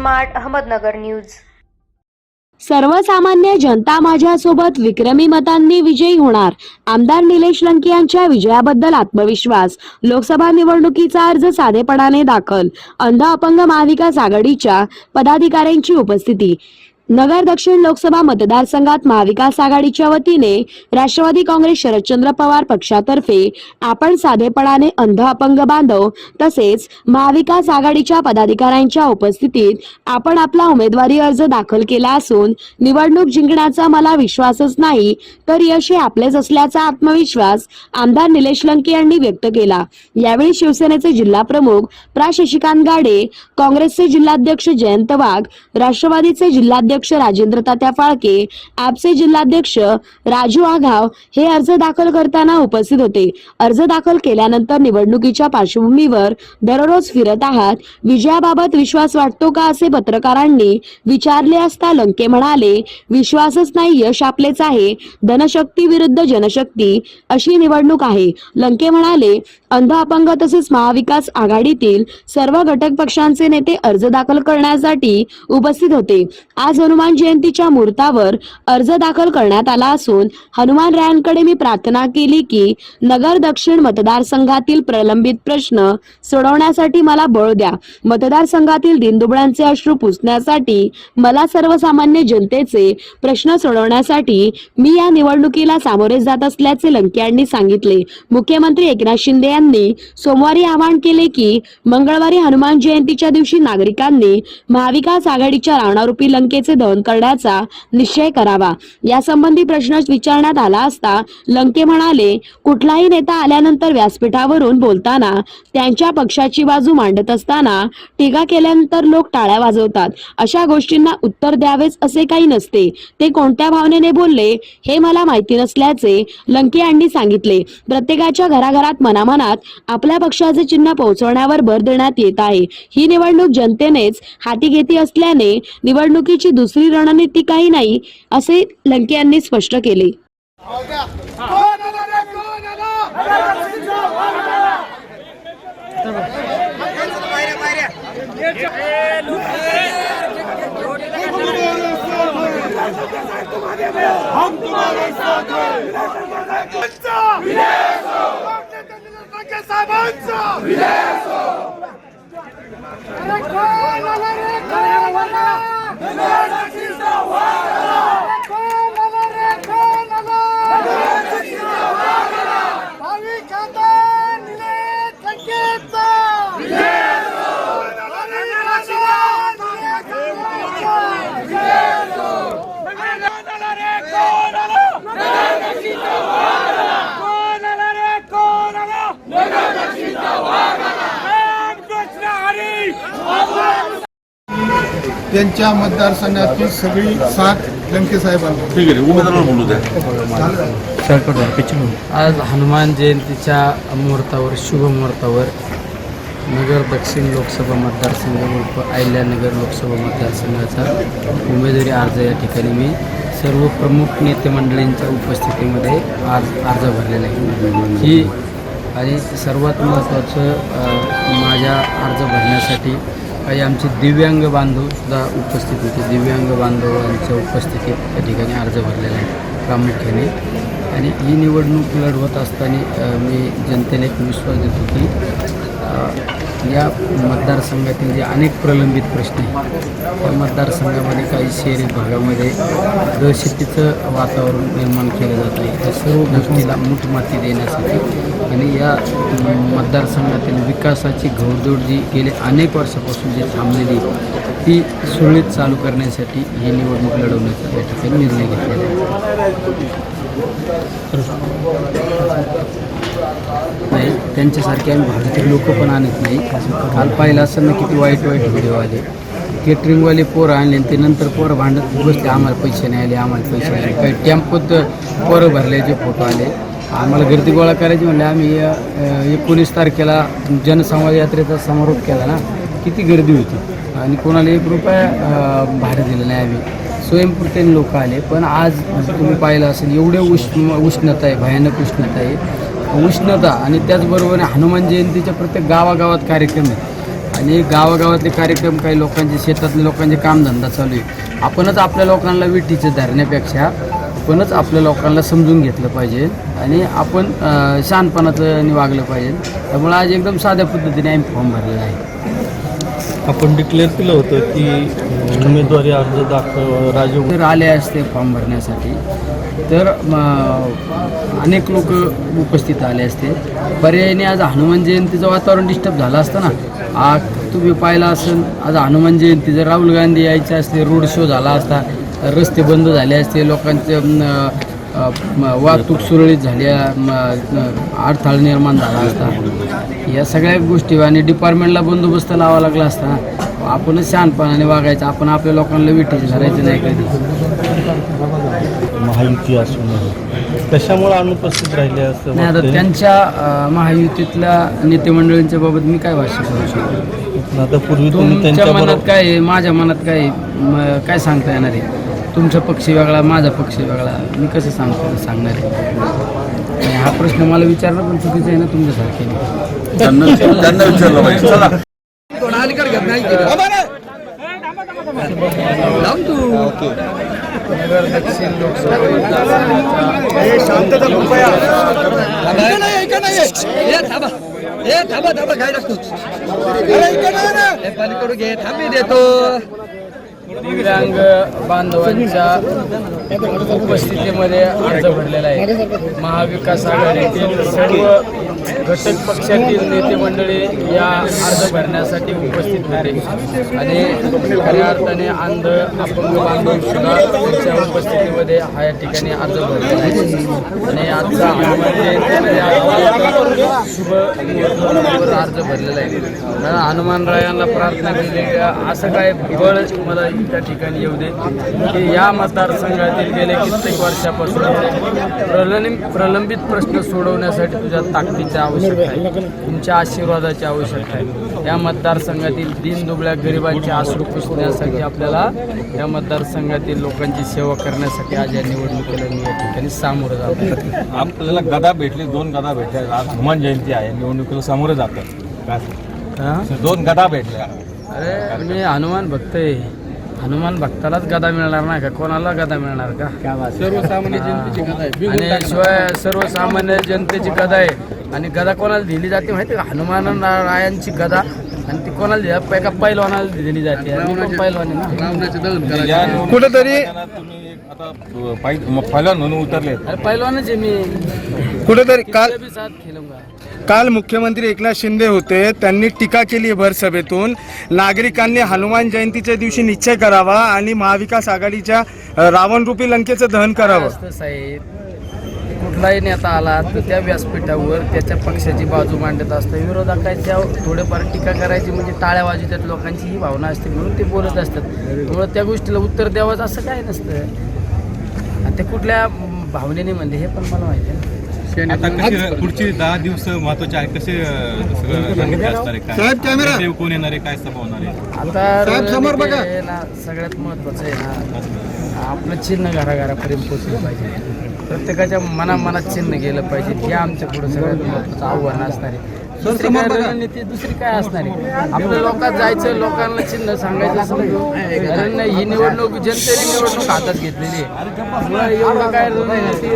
Smart Ahmednagar news. सर्वसामान्य जनता माझ्यासोबत विक्रमी मतांनी विजयी होणार। आमदार निलेश लंके यांच्या विजयाबद्दल आत्मविश्वास। लोकसभा निवडणुकीचा अर्ज साधेपणाने दाखल। अंध अपंग महाविकास आघाडीच्या पदाधिकाऱ्यांची उपस्थिती। नगर दक्षिण लोकसभा मतदारसंघात महाविकास आघाडीच्या वतीने राष्ट्रवादी काँग्रेस शरदचंद्र पवार पक्षातर्फे आपण साधेपणाने अंध अपंग बांधव तसेच महाविकास आघाडीच्या पदाधिकाऱ्यांच्या उपस्थितीत आपण आपला उमेदवारी अर्ज दाखल केला असून निवडणूक जिंकण्याचा मला विश्वासच नाही तर यश हे आपलेच असल्याचा आत्मविश्वास आमदार निलेश लंके यांनी व्यक्त केला। यावेळी शिवसेनेचे जिल्हा प्रमुख प्रा शशिकांत गाडे, काँग्रेसचे जिल्हाध्यक्ष जयंत वाघ, राष्ट्रवादीचे जिल्हाध्यक्ष राजेंद्र तात्या फाळके, आपचे जिल्हाध्यक्ष राजू आघाव हे अर्ज दाखल करताना उपस्थित होते। अर्ज दाखल केल्यानंतर निवडणुकीच्या पार्श्वभूमीवर दररोज फिरत आहात, विजयाबाबत विश्वास वाटतो का असे पत्रकारांनी विचारले असता लंके म्हणाले, विश्वासच नाही, यश आपलेच आहे। धनशक्ती विरुद्ध जनशक्ती अशी निवडणूक आहे। लंके म्हणाले, अंध अपंग तसेच महाविकास आघाडीतील सर्व घटक पक्षांचे नेते अर्ज दाखल करण्यासाठी उपस्थित होते। आज हनुमान जयंतीच्या मुहूर्तावर अर्ज दाखल करण्यात आला असून हनुमान रायांकडे मी प्रार्थना केली की नगर दक्षिण मतदारसंघातील प्रलंबित प्रश्न सोडवण्यासाठी मला बळ द्या। मतदारसंघातील दिनदुबळ्यांचे अश्रू पुसण्यासाठी मला सर्वसामान्य जनतेचे प्रश्न सोडवण्यासाठी मी या निवडणुकीला सामोरे जात असल्याचे लंके यांनी सांगितले। मुख्यमंत्री एकनाथ शिंदे यांनी सोमवारी आवाहन केले की मंगळवारी हनुमान जयंतीच्या दिवशी नागरिकांनी महाविकास आघाडीच्या रावणारूपी लंकेचे दहन करण्याचा निश्चय करावा। यासंबंधी प्रश्न विचारण्यात आला असता लंके म्हणाले, कुठलाही नेता आल्यानंतर व्यासपीठावरून बोलताना त्यांच्या पक्षाची बाजू मांडत असताना टीका केल्यानंतर लोक टाळ्या वाजवतात। अशा गोष्टींना उत्तर द्यावेच असे काही नसते। ते कोणत्या भावनेने बोलले हे मला माहिती नसल्याचे लंके यांनी सांगितले। प्रत्येकाच्या घराघरात मनामनात आपल्या पक्षाचे चिन्ह पोहोचवण्यावर भर देण्यात येत आहे। ही निवडणूक जनतेनेच हाती घेतली असल्याने निवडणुकीची दुसरी रणनीती काही नाही असे लंके यांनी स्पष्ट केले। हम तुम्हारे साथ हैं। त्यांच्या मतदारसंघातील सगळी साथ लंके साहेबांना। ठीक आहे, उमेदवाराला बोलू द्या। आज हनुमान जयंतीच्या मुहूर्तावर, शुभ मुहूर्तावर नगर दक्षिण लोकसभा मतदारसंघ उर्फ अहिल्यानगर लोकसभा मतदारसंघाचा उमेदवारी अर्ज या ठिकाणी मी सर्व प्रमुख नेते मंडळींच्या उपस्थितीमध्ये आज अर्ज भरलेला आहे। ही आणि सर्वात महत्त्वाचं माझ्या अर्ज भरण्यासाठी काही आमचे दिव्यांग बांधव सुद्धा उपस्थित होते। दिव्यांग बांधवांच्या उपस्थितीत त्या ठिकाणी अर्ज भरलेला आहे प्रामुख्याने। आणि ही निवडणूक लढवत असताना मी जनतेला एक विश्वास देतो की या मतदारसंघातील जे अनेक प्रलंबित प्रश्न आहेत त्या मतदारसंघामध्ये काही शहरी भागामध्ये दहशतीचं वातावरण निर्माण केलं जात आहे। त्या सर्व गोष्टीला मूठमाती देण्यासाठी आणि या मतदारसंघातील विकासाची घोडदौड जी गेले अनेक वर्षापासून जी थांबलेली ती सुरळीत चालू करण्यासाठी ही निवडणूक लढवण्याचा या ठिकाणी निर्णय घेतलेला नाही। त्यांच्यासारखे आम्ही भारतीय लोक पण आणत नाही। काल पाहिलं असं ना किती वाईट व्हिडिओ आले, केटरिंगवाले पोरं आणले ते नंतर पोरं भांडत बसले, आम्हाला पैसे नाही आले, आम्हाला पैसे नाही आले। काही टेम्पोत पोरं भरल्याचे फोटो आले। आम्हाला गर्दी गोळा करायची म्हणले, आम्ही 19 तारखेला जनसंवाद यात्रेचा समारोप केला ना, किती गर्दी होती आणि कोणाला 1 रुपया भाडं दिलं नाही आम्ही। स्वयंपूर्तीने लोक आले, पण आज तुम्ही पाहिलं असेल एवढे उष्णता आहे, भयानक उष्णता आहे। उष्णता आणि त्याचबरोबर हनुमान जयंतीच्या प्रत्येक गावागावात कार्यक्रम आहेत आणि गावागावातले कार्यक्रम, काही लोकांचे शेतातले लोकांचे कामधंदा चालू आहे. आपणच आपल्या लोकांना विठीचं धरण्यापेक्षा आपणच आपल्या लोकांना समजून घेतलं पाहिजे आणि आपण शहाणपणाचं वागलं पाहिजे. त्यामुळे आज एकदम साध्या पद्धतीने आम्ही फॉर्म भरलेला आहे. आपण डिक्लेअर केलं होतं की उमेदवारी अर्ज दाखल राजू जर आले असते फॉर्म भरण्यासाठी तर अनेक लोक उपस्थित आले असते. पर्यायाने आज हनुमान जयंतीचं वातावरण डिस्टर्ब झालं असतं ना. तुम्ही पाहिलं असेल आज हनुमान जयंती, जर राहुल गांधी यायचे असते रोड शो झाला असता, रस्ते बंद झाले असते, लोकांचे वाहतूक सुरळीत झाली, अडथळा निर्माण झाला असता. या सगळ्या गोष्टी आणि डिपार्टमेंटला बंदोबस्त लावा लागला असता. आपणच शहाणपणाने वागायचं, आपण आपल्या लोकांना विठीच धरायचं नाही कधी. महायुती असून कशामुळे अनुपस्थित राहिले असं नाही, आता त्यांच्या महायुतीतल्या नेते मंडळींच्या बाबत मी काय भाष्य करू शकतो. आता पूर्वी तुम्ही तुमच्या त्यांच्याबरोबर मनात काय आहे, माझ्या मनात काय आहे, काय सांगता येणार आहे. तुमचा पक्ष वेगळा, माझा पक्ष वेगळा, मी कसं सांगणार आहे. आणि हा प्रश्न मला विचारणं पण चुकीचं आहे ना तुमच्यासारखे. त्यांना विचारलं पाहिजे. चला नगर दक्षिण दिव्यांग बांधवांच्या उपस्थितीमध्ये अर्ज भरलेला आहे. महाविकास आघाडीतील सर्व घटक पक्षातील नेते मंडळी या अर्ज भरण्यासाठी उपस्थित होते आणि खऱ्या अर्थाने अंध अपंग बांधव सुद्धा त्यांच्या उपस्थितीमध्ये हा या ठिकाणी अर्ज भरलेला आहे. आणि आजचा शुभ मुहूर्तावर अर्ज भरलेला आहे. हनुमानरायांना प्रार्थना केली असं काय बळ मला त्या ठिकाणी येऊ दे की या मतदारसंघातील गेले कित्येक वर्षापासून प्रलंबित प्रश्न सोडवण्यासाठी तुझ्या ताकदीची आवश्यकता आहे, तुमच्या आशीर्वादाची आवश्यकता आहे. या मतदारसंघातील दीनदुबळ्या गरिबांचे अश्रू पुसण्यासाठी आपल्याला या मतदारसंघातील लोकांची सेवा करण्यासाठी आज या निवडणुकीला मी या ठिकाणी सामोरं जातो. आपल्याला गदा भेटली, 2 गदा भेटल्या. आज हनुमान जयंती आहे, निवडणुकीला सामोरं जातात. 2 गदा भेटल्या. अरे मी हनुमान भक्त आहे. हनुमान भक्तालाच गदा मिळणार नाही का, कोणाला गदा मिळणार का. सर्वसामान्य जनतेची गदा आहे आणि शिवाय सर्वसामान्य जनतेची गदा आहे. आणि गदा कोणाला दिली जाते माहिती का, हनुमान रायांची गदा. आणि ती कोणाला दिली, एका पैलवानाला दिली जाते. पैलवान कुठेतरी तुम्ही आता पहिलवान म्हणून उतरले. अरे पैलवानच आहे मी. कुठेतरी काल भी साथ खेलूंगा. काल मुख्यमंत्री एकनाथ शिंदे होते, त्यांनी टीका केली भर सभेतून. नागरिकांनी हनुमान जयंतीच्या दिवशी निश्चय करावा आणि महाविकास आघाडीच्या रावणरूपी लंकेचं दहन करावं. असतं साहेब, कुठलाही नेता आला तर त्या व्यासपीठावर त्याच्या पक्षाची बाजू मांडत असतं. विरोधकांच्या थोडेफार टीका करायची म्हणजे टाळ्या वाजवतात लोकांची ही भावना असते म्हणून ते बोलत असतात. त्यामुळे त्या गोष्टीला उत्तर द्यावंच असं काय नसतं. आणि ते कुठल्या भावनेने म्हणले हे पण मला माहिती आहे. आता पुढची 10 दिवस महत्वाचे आहे, कसे रणनीती असणार आहे, साहेब कॅमेरा काय कोण येणार आहे, काय सभा होणार आहे. आता समोर बघा. ना सगळ्यात महत्वाचं आहे ना, आपलं चिन्ह घराघरापर्यंत पोचलं पाहिजे. प्रत्येकाच्या मनात चिन्ह गेलं पाहिजे. हे आमच्या पुढे सगळ्यात महत्वाचं आव्हान असणार आहे. दुसरी काय रणनीती, दुसरी काय असणार आहे. आपल्या लोकात जायचं, लोकांना चिन्ह सांगायचं असं नाही. कारण ही निवडणूक जनतेने निवडणूक हातात घेतलेली आहे. एवढं काय रणनीती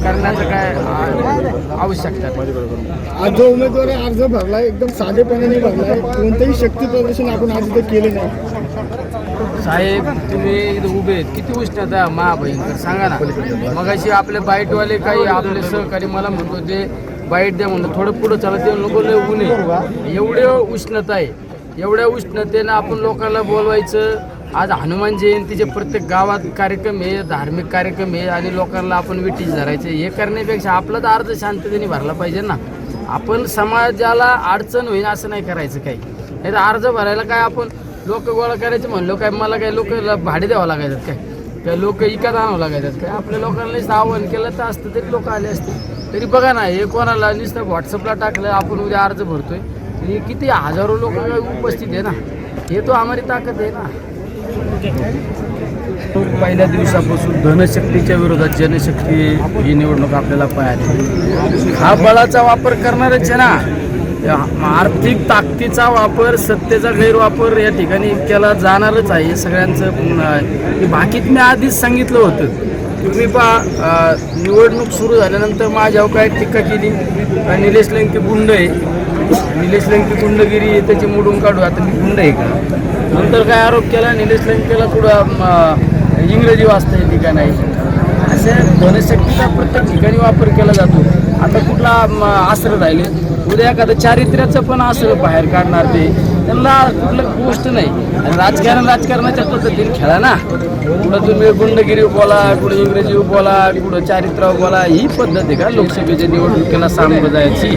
करण्याचं काय आवश्यकता नाही. आज जो उमेदवारी अर्ज भरलाय एकदम साधेपणाने भरलाय, कोणतेही शक्ती प्रदर्शन आपण आज इथे केले नाही. साहेब तुम्ही इथं उभे आहेत, किती उष्णता आहे महाभयंकर सांगा ना. मगाशी आपले बाईटवाले काही आपले सहकारी मला म्हणत होते बाईट द्या म्हणून, थोडं पुढं चालत ते नको लय ऊन आहे. एवढे उष्णता आहे, एवढ्या उष्णतेनं आपण लोकांना बोलवायचं. आज हनुमान जयंतीचे प्रत्येक गावात कार्यक्रम आहे, धार्मिक कार्यक्रम आहे आणि लोकांना आपण विटीच धरायचं. हे करण्यापेक्षा आपला तर अर्ज शांततेने भरला पाहिजे ना. आपण समाजाला अडचण होईल असं नाही करायचं काही. नाही तर अर्ज भरायला काय आपण लोक गोळा करायचं म्हणलो काय, मला काय लोक भाडे द्यावं लागायचं काय लोक इकत आणावं लागायचं काय. आपल्या लोकांना आव्हान केलं तर असतं तरी लोक आले असते. तरी बघा ना, हे कोणाला नुसतं व्हॉट्सअपला टाकलं आपण उद्या अर्ज भरतोय, हे किती हजारो लोक उपस्थित आहे ना. हे तो आम्हाला ताकद आहे ना. पहिल्या दिवसापासून धनशक्तीच्या विरोधात जनशक्ती ही निवडणूक आपल्याला पाहिजे. हा बळाचा वापर करणारच आहे ना. आर्थिक ताकदीचा वापर, सत्तेचा गैरवापर या ठिकाणी केला जाणारच आहे सगळ्यांचं. बाकीत मी आधीच सांगितलं होतं. तुम्ही पहा, निवडणूक सुरू झाल्यानंतर माझ्यावर काय टीका केली, निलेश लंके गुंड आहे, निलेश लंके गुंडगिरी आहे, त्याची मोडून काढू, आता मी गुंड आहे का. नंतर काय आरोप केला, निलेश लंकेला थोडं इंग्रजी वाचता येते का नाही, अशा धनशक्तीचा प्रत्येक ठिकाणी वापर केला जातो. आता कुठला आश्रय राहिले, उद्या एखादं चारित्र्याचं पण आश्रय बाहेर काढणार ते, त्यांना कुठलं गोष्ट नाही. आणि राजकारणाच्या पद्धतीने खेळा ना. कुठं तुम्ही गुंडगिरी बोला, कुठं इंग्रजी बोला, कुठं चारित्र्य बोला, ही पद्धत आहे का लोकसभेच्या निवडणुकीला सामोरं जायची.